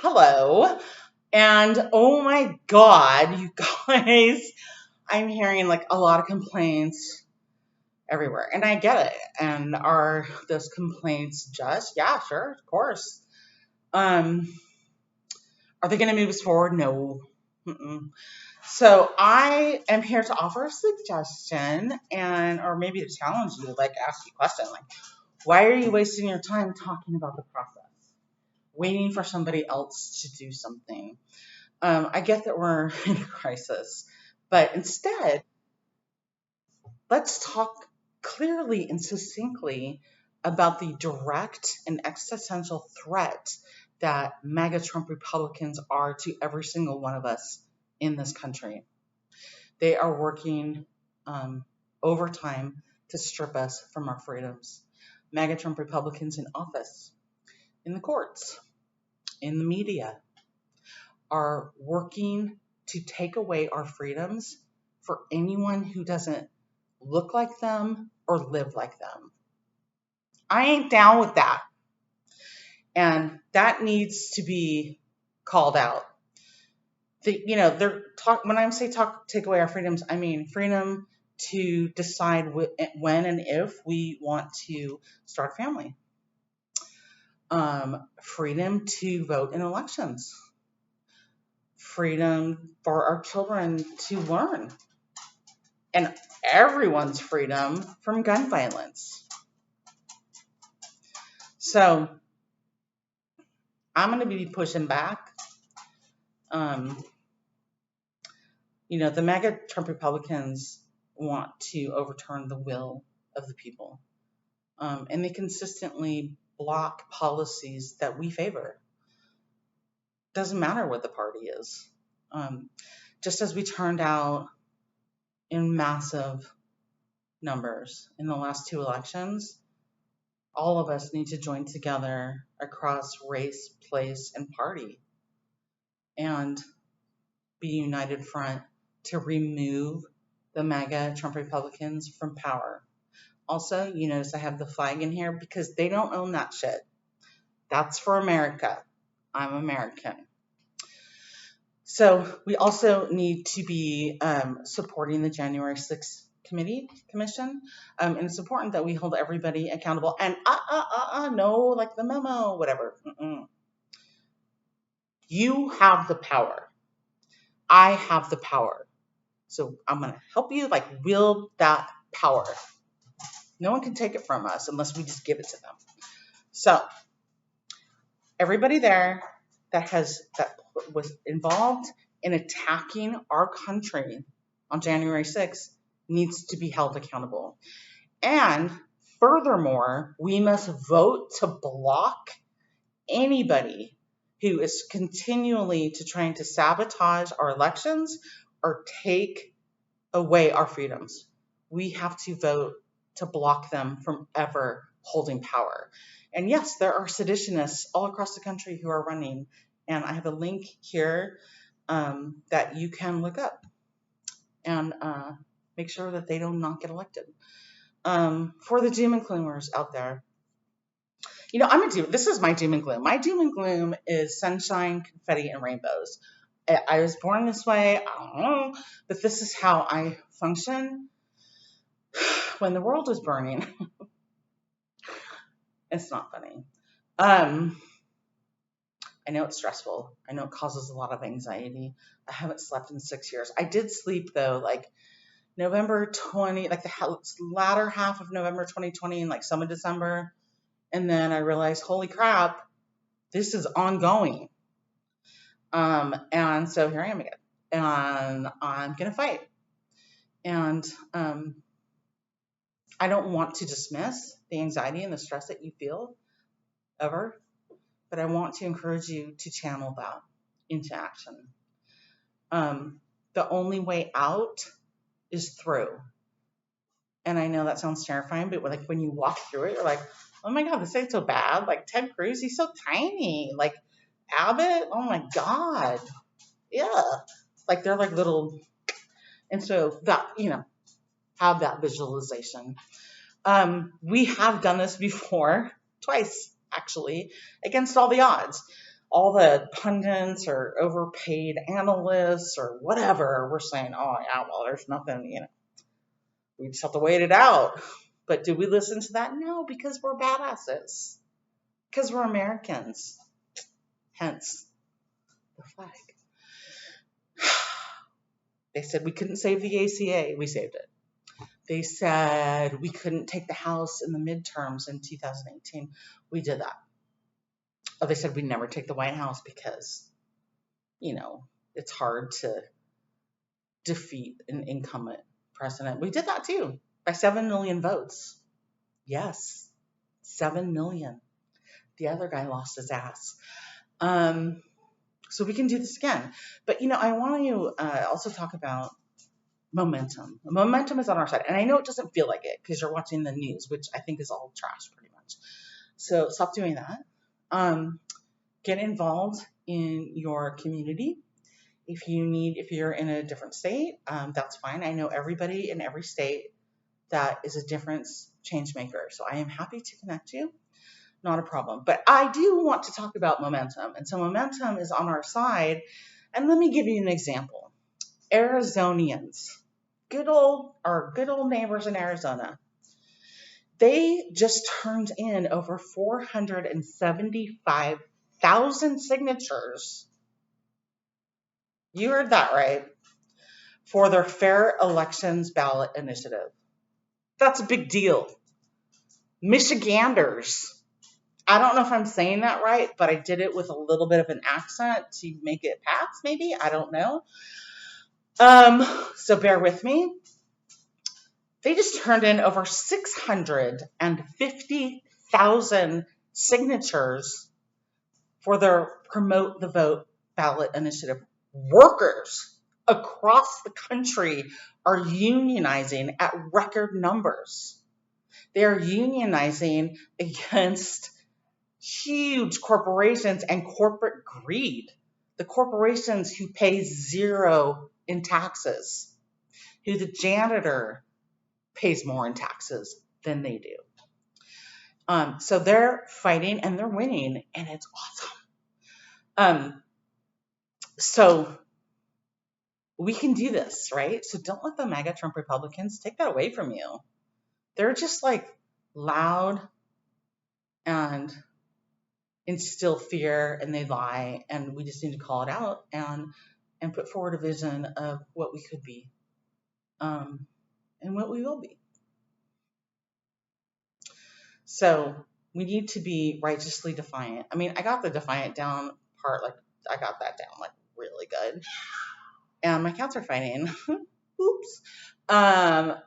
Hello. And oh my God, you guys, I'm hearing like a lot of complaints everywhere. And I get it. And are those complaints just? Yeah, sure, of course. Um, are they going to move us forward? No. Mm-mm. So I am here to offer a suggestion and or maybe to challenge you, like ask you a question like, why are you wasting your time talking about the process? Waiting for somebody else to do something. I get that we're in a crisis, but instead, let's talk clearly and succinctly about the direct and existential threat that MAGA Trump Republicans are to every single one of us in this country. They are working overtime to strip us from our freedoms. MAGA Trump Republicans in office, in the courts, in the media, are working to take away our freedoms for anyone who doesn't look like them or live like them. I ain't down with that. And that needs to be called out. When I say take away our freedoms, I mean freedom to decide when and if we want to start a family. Freedom to vote in elections. Freedom for our children to learn, and everyone's freedom from gun violence. So I'm going to be pushing back. The MAGA Trump Republicans want to overturn the will of the people, and they consistently block policies that we favor. Doesn't matter what the party is. Just as we turned out in massive numbers in the last two elections, all of us need to join together across race, place, and party and be united front to remove the MAGA Trump Republicans from power. Also, you notice I have the flag in here because they don't own that shit. That's for America. I'm American. So we also need to be supporting the January 6th commission. And it's important that we hold everybody accountable. And no, like the memo, whatever. You have the power. I have the power. So I'm going to help you wield that power. No one can take it from us unless we just give it to them. So everybody there that was involved in attacking our country on January 6th needs to be held accountable. And furthermore, we must vote to block anybody who is continually trying to sabotage our elections or take away our freedoms. We have to vote to block them from ever holding power. And yes, there are seditionists all across the country who are running. And I have a link here that you can look up and make sure that they do not get elected. For the doom and gloomers out there, this is my doom and gloom. My doom and gloom is sunshine, confetti, and rainbows. I was born this way. I don't know, but this is how I function when the world is burning. It's not funny. I know it's stressful. I know it causes a lot of anxiety. I haven't slept in 6 years. I did sleep though, November 20, the latter half of November 2020 and some of December. And then I realized, holy crap, this is ongoing. And so here I am again, and I'm going to fight. And I don't want to dismiss the anxiety and the stress that you feel ever, but I want to encourage you to channel that into action. The only way out is through. And I know that sounds terrifying, but when you walk through it, you're like, oh my God, this ain't so bad. Ted Cruz, he's so tiny. Abbott, oh my God. Yeah. They're little. And so that, have that visualization. We have done this before, twice actually, against all the odds. all the pundits or overpaid analysts or whatever were saying, oh, yeah, well, there's nothing, we just have to wait it out. But did we listen to that? No, because we're badasses. Because we're Americans. Hence the flag. They said we couldn't save the ACA. We saved it. They said we couldn't take the House in the midterms in 2018. We did that. Oh, they said we'd never take the White House because, it's hard to defeat an incumbent president. We did that too, by 7 million votes. Yes, 7 million. The other guy lost his ass. So we can do this again. But, I want to also talk about momentum. Momentum is on our side. And I know it doesn't feel like it because you're watching the news, which I think is all trash pretty much. So stop doing that. Get involved in your community. If you're in a different state, that's fine. I know everybody in every state that is a difference change maker. So I am happy to connect you. Not a problem. But I do want to talk about momentum. And so momentum is on our side. And let me give you an example. Arizonians, good old neighbors in Arizona. They just turned in over 475,000 signatures. You heard that right. For their Fair Elections ballot initiative. That's a big deal. Michiganders. I don't know if I'm saying that right, but I did it with a little bit of an accent to make it pass, maybe. I don't know. So bear with me. They just turned in over 650,000 signatures for their Promote the Vote ballot initiative. Workers across the country are unionizing at record numbers. They are unionizing against huge corporations and corporate greed. The corporations who pay zero in taxes, who the janitor pays more in taxes than they do. So they're fighting and they're winning, and it's awesome. So we can do this, right? So don't let the MAGA Trump Republicans take that away from you. They're just like loud and instill fear, and they lie, and we just need to call it out and put forward a vision of what we could be, and what we will be. So we need to be righteously defiant. I mean, I got the defiant down part, I got that down really good. And my cats are fighting. Oops. But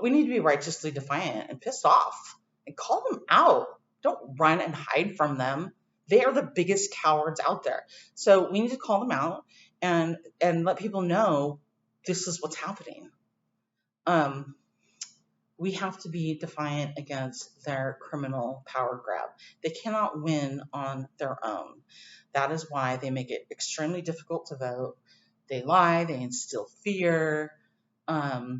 we need to be righteously defiant and pissed off and call them out. Don't run and hide from them. They are the biggest cowards out there. So we need to call them out and let people know this is what's happening. We have to be defiant against their criminal power grab. They cannot win on their own. That is why they make it extremely difficult to vote. They lie, they instill fear, they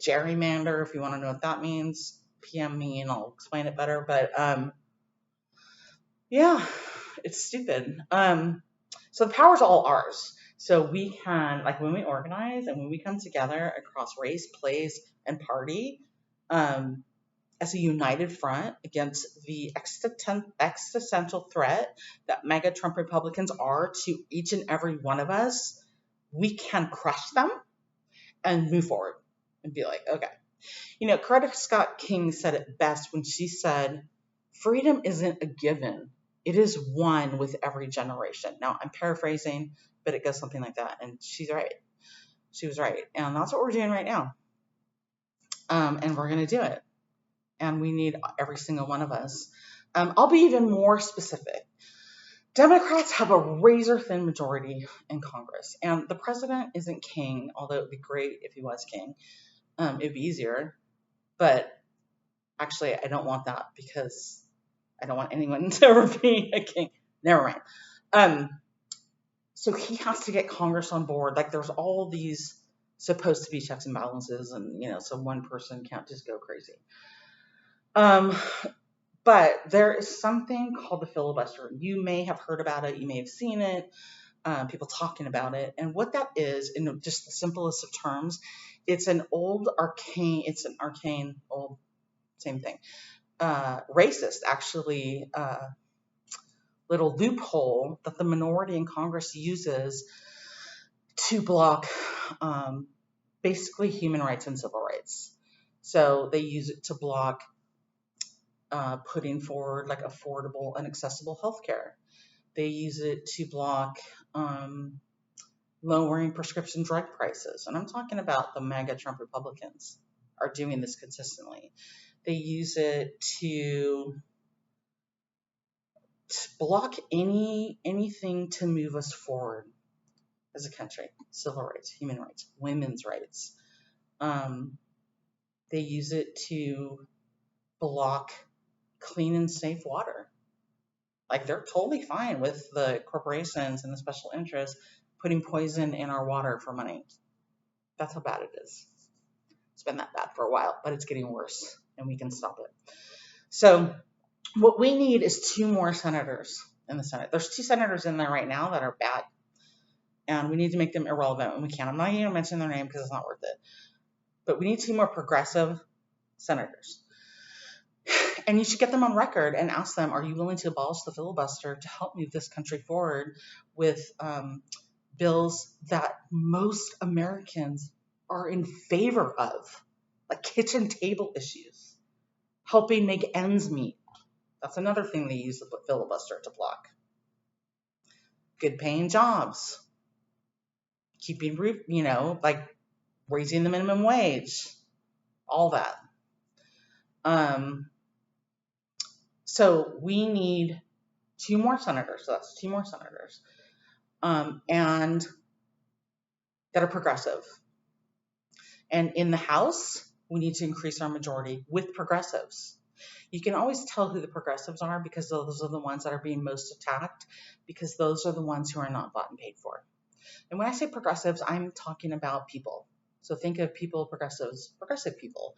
gerrymander, if you want to know what that means. PM me and I'll explain it better. But yeah, it's stupid. So the power's all ours. So we can, when we organize and when we come together across race, place, and party, as a united front against the existential threat that MAGA Trump Republicans are to each and every one of us, we can crush them and move forward and be like, okay. Coretta Scott King said it best when she said, freedom isn't a given. It is won with every generation. Now, I'm paraphrasing, but it goes something like that. And she's right. She was right. And that's what we're doing right now. And we're going to do it. And we need every single one of us. I'll be even more specific. Democrats have a razor-thin majority in Congress. And the president isn't king, although it would be great if he was king. It would be easier. But actually, I don't want that because I don't want anyone to ever be a king. Never mind. So he has to get Congress on board. There's all these supposed to be checks and balances, and so one person can't just go crazy. But there is something called the filibuster. You may have heard about it. You may have seen it. People talking about it. And what that is, in just the simplest of terms, it's an arcane, old, same thing, racist, actually, little loophole that the minority in Congress uses to block basically human rights and civil rights. So they use it to block putting forward like affordable and accessible healthcare. They use it to block lowering prescription drug prices. And I'm talking about the MAGA Trump Republicans are doing this consistently. They use it to block anything to move us forward as a country. Civil rights, human rights, women's rights. They use it to block clean and safe water. Like, they're totally fine with the corporations and the special interests putting poison in our water for money. That's how bad it is. It's been that bad for a while, but it's getting worse, and we can stop it. So what we need is 2 more senators in the Senate. There's 2 senators in there right now that are bad, and we need to make them irrelevant when we can. I'm not even going to mention their name because it's not worth it. But we need 2 more progressive senators. And you should get them on record and ask them, are you willing to abolish the filibuster to help move this country forward with bills that most Americans are in favor of, like kitchen table issues, helping make ends meet. That's another thing they use the filibuster to block. Good paying jobs, keeping, like raising the minimum wage, all that. So we need 2 more senators. So that's 2 more senators, and that are progressive. And in the House, we need to increase our majority with progressives. You can always tell who the progressives are because those are the ones that are being most attacked, because those are the ones who are not bought and paid for. And when I say progressives, I'm talking about people. So think of people, progressives, progressive people.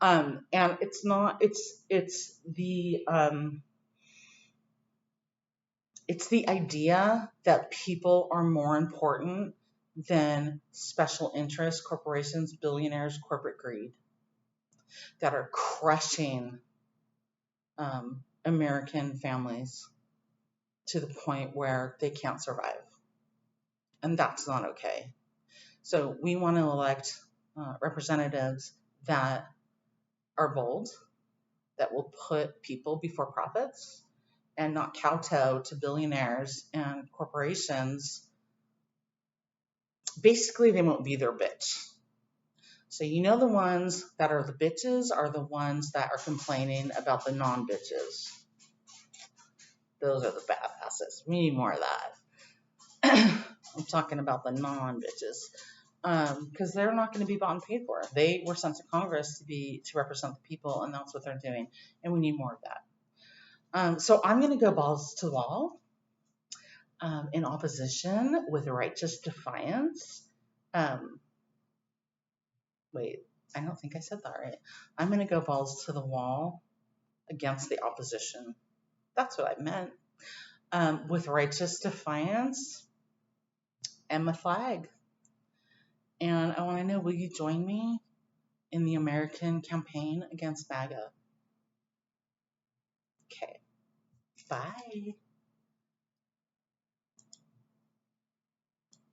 And it's not, it's the idea that people are more important than special interests, corporations, billionaires, corporate greed that are crushing American families to the point where they can't survive. And that's not okay. So we want to elect representatives that are bold, that will put people before profits, and not kowtow to billionaires and corporations. Basically, they won't be their bitch. So the ones that are the bitches are the ones that are complaining about the non-bitches. Those are the badasses. We need more of that. I'm talking about the non-bitches. Because they're not going to be bought and paid for. They were sent to Congress to represent the people, and that's what they're doing. And we need more of that. So I'm going to go balls to the wall in opposition with righteous defiance. Wait, I don't think I said that right. I'm going to go balls to the wall against the opposition. That's what I meant. With righteous defiance and my flag. And I want to know, will you join me in the American campaign against MAGA? Okay. Bye.